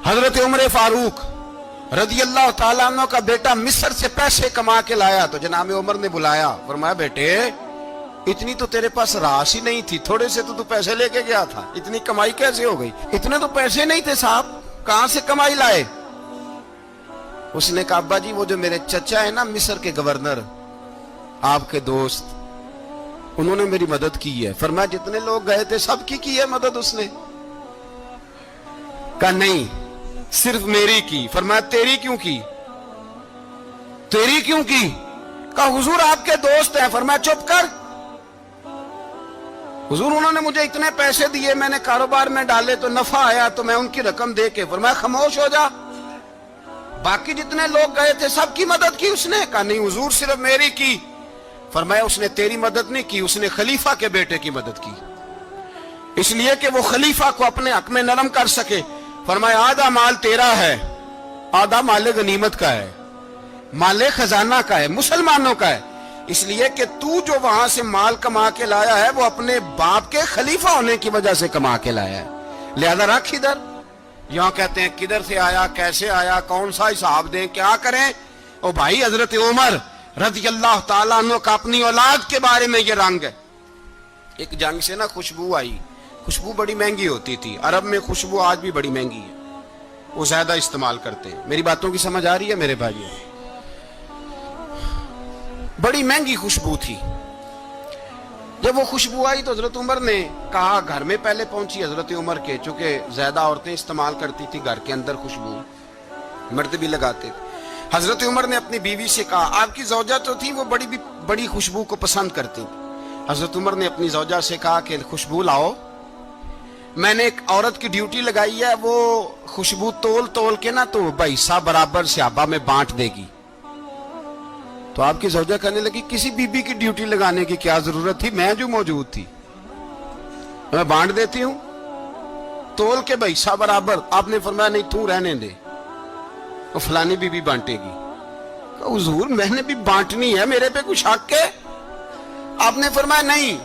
حضرت عمر فاروق رضی اللہ تعالیٰ عنہ کا بیٹا مصر سے پیسے کما کے لایا تو جناب عمر نے بلایا، فرمایا بیٹے اتنی تو تیرے پاس راس ہی نہیں تھی، تھوڑے سے تو پیسے لے کے گیا تھا، اتنی کمائی کیسے ہو گئی؟ اتنے تو پیسے نہیں تھے صاحب، کہاں سے کمائی لائے؟ اس نے کہا ابا جی وہ جو میرے چچا ہے نا مصر کے گورنر، آپ کے دوست، انہوں نے میری مدد کی ہے۔ فرمایا جتنے لوگ گئے تھے سب کی ہے مدد اس نے؟ کہا نہیں صرف میری کی۔ فرمایا تیری کیوں کی؟ تیری کیوں کی؟ کہا حضور آپ کے دوست ہیں۔ فرمایا چپ کر، حضور انہوں نے مجھے اتنے پیسے دیے، میں نے کاروبار میں ڈالے تو نفع آیا تو میں ان کی رقم دے کے۔ فرمایا خاموش ہو جا، باقی جتنے لوگ گئے تھے سب کی مدد کی اس نے؟ کہا نہیں حضور صرف میری کی۔ فرمایا اس نے تیری مدد نہیں کی، اس نے خلیفہ کے بیٹے کی مدد کی، اس لیے کہ وہ خلیفہ کو اپنے حق میں نرم کر سکے۔ فرمایا آدھا مال تیرا ہے، آدھا مال غنیمت کا ہے، مال خزانہ کا ہے، مسلمانوں کا ہے، اس لیے کہ تو جو وہاں سے مال کما کے لایا ہے وہ اپنے باپ کے خلیفہ ہونے کی وجہ سے کما کے لایا ہے، لہذا رکھ ادھر۔ یہاں کہتے ہیں کدھر سے آیا، کیسے آیا، کون سا حساب دیں، کیا کریں؟ او بھائی حضرت عمر رضی اللہ تعالیٰ عنہ کا اپنی اولاد کے بارے میں یہ رنگ ہے۔ ایک جنگ سے نا خوشبو آئی، خوشبو بڑی مہنگی ہوتی تھی، عرب میں خوشبو آج بھی بڑی مہنگی ہے، وہ زیادہ استعمال کرتے ہیں۔ میری باتوں کی سمجھ آ رہی ہے میرے بھائیوں؟ بڑی مہنگی خوشبو تھی۔ جب وہ خوشبو آئی تو حضرت عمر نے کہا، گھر میں پہلے پہنچی حضرت عمر کے، چونکہ زیادہ عورتیں استعمال کرتی تھی گھر کے اندر خوشبو، مرد بھی لگاتے تھے۔ حضرت عمر نے اپنی بیوی سے کہا، آپ کی زوجہ تو تھی وہ بڑی خوشبو کو پسند کرتی تھی۔ حضرت عمر نے اپنی زوجہ سے کہا کہ خوشبو لاؤ، میں نے ایک عورت کی ڈیوٹی لگائی ہے، وہ خوشبو تول کے نا تو حصہ برابر صحابہ میں بانٹ دے گی۔ تو آپ کی زوجہ کہنے لگی کسی بی بی کی ڈیوٹی لگانے کی کیا ضرورت تھی، میں جو موجود تھی میں بانٹ دیتی ہوں تول کے حصہ برابر۔ آپ نے فرمایا نہیں تو رہنے دے، وہ فلانی بی بی بانٹے گی۔ حضور میں نے بھی بانٹنی ہے، میرے پہ کچھ حق ہے؟ آپ نے فرمایا نہیں،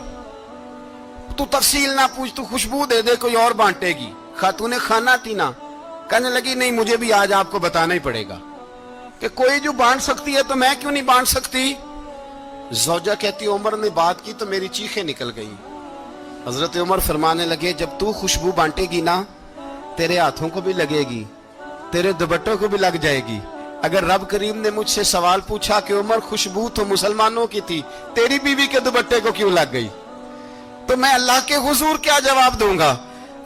تو تفصیل نہ پوچھ، تو خوشبو دے دے، کوئی اور بانٹے گی۔ خاتون خانہ تھی نا، کہنے لگی نہیں مجھے بھی آج آپ کو بتانا ہی پڑے گا کہ کوئی جو بانٹ سکتی ہے تو میں کیوں نہیں بانٹ سکتی؟ زوجہ کہتی عمر نے بات کی تو میری چیخیں نکل گئی۔ حضرت عمر فرمانے لگے جب تو خوشبو بانٹے گی نا تیرے ہاتھوں کو بھی لگے گی، تیرے دوپٹوں کو بھی لگ جائے گی۔ اگر رب کریم نے مجھ سے سوال پوچھا کہ عمر خوشبو تو مسلمانوں کی تھی، تیری بیوی کے دوپٹے کو کیوں لگ گئی، تو میں اللہ کے حضور کیا جواب دوں گا؟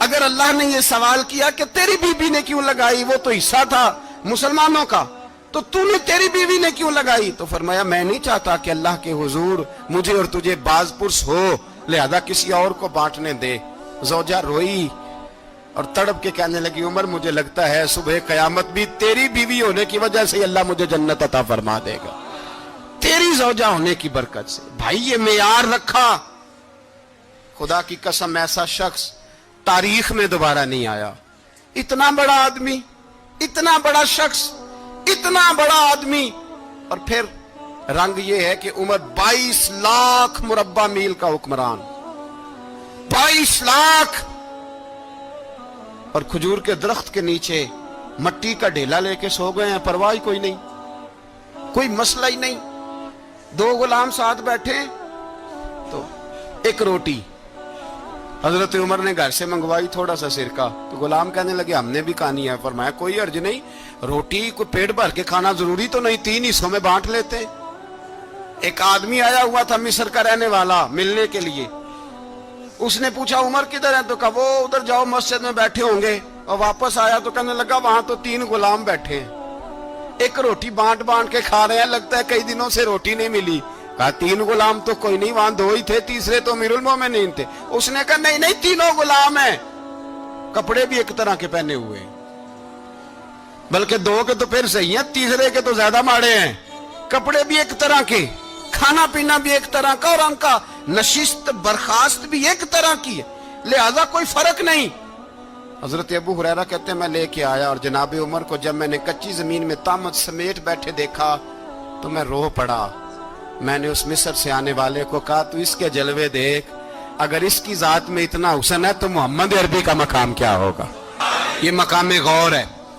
اگر اللہ نے یہ سوال کیا کہ تیری بیوی نے کیوں لگائی، وہ تو حصہ تھا مسلمانوں کا، تو نے تیری بیوی نے کیوں لگائی؟ تو فرمایا میں نہیں چاہتا کہ اللہ کے حضور مجھے اور تجھے باز پرس ہو، لہذا کسی اور کو بانٹنے دے۔ زوجہ روئی اور تڑپ کے کہنے لگی عمر مجھے لگتا ہے صبح قیامت بھی تیری بیوی ہونے کی وجہ سے اللہ مجھے جنت عطا فرما دے گا، تیری زوجہ ہونے کی برکت سے۔ بھائی یہ معیار رکھا، خدا کی قسم ایسا شخص تاریخ میں دوبارہ نہیں آیا۔ اتنا بڑا آدمی، اتنا بڑا شخص، اتنا بڑا آدمی، اور پھر رنگ یہ ہے کہ عمر 22 لاکھ مربع میل کا حکمران، 22 لاکھ، اور کھجور کے درخت کے نیچے مٹی کا ڈھیلا لے کے سو گئے ہیں، پرواہ کوئی نہیں، کوئی مسئلہ ہی نہیں۔ 2 غلام ساتھ بیٹھے تو ایک روٹی حضرت عمر نے گھر سے منگوائی، تھوڑا سا سرکہ، تو غلام کہنے لگے ہم نے بھی کھانی ہے۔ فرمایا کوئی حرج نہیں، روٹی کوئی پیٹ بھر کے کھانا ضروری تو نہیں، 3 حصوں میں بانٹ لیتے۔ ایک آدمی آیا ہوا تھا مصر کا رہنے والا ملنے کے لیے، اس نے پوچھا عمر کدھر ہے، تو کہا وہ ادھر جاؤ مسجد میں بیٹھے ہوں گے، اور واپس آیا تو کہنے لگا وہاں تو 3 غلام بیٹھے ہیں، ایک روٹی بانٹ کے کھا رہے ہیں، لگتا ہے کئی دنوں سے روٹی نہیں ملی۔ کہا 3 غلام تو کوئی نہیں، وہاں 2 ہی تھے، تیسرے تو امیر المومنین تھے۔ اس نے کہا نہیں 3 غلام ہیں، کپڑے بھی ایک طرح کے پہنے ہوئے ہیں، بلکہ 2 کے تو پھر صحیح ہیں، تیسرے کے تو زیادہ ماڑے ہیں، کپڑے بھی ایک طرح کے، کھانا پینا بھی ایک طرح کا، اور ان کا نشست برخاست بھی ایک طرح کی ہے، لہذا کوئی فرق نہیں۔ حضرت ابو ہریرہ کہتے ہیں میں لے کے آیا، اور جناب عمر کو جب میں نے کچی زمین میں تامت سمیٹ بیٹھے دیکھا تو میں رو پڑا۔ میں نے اس مصر سے آنے والے کو کہا تو اس کے جلوے دیکھ، اگر اس کی ذات میں اتنا حسن ہے تو محمد عربی کا مقام کیا ہوگا؟ یہ مقام غور ہے۔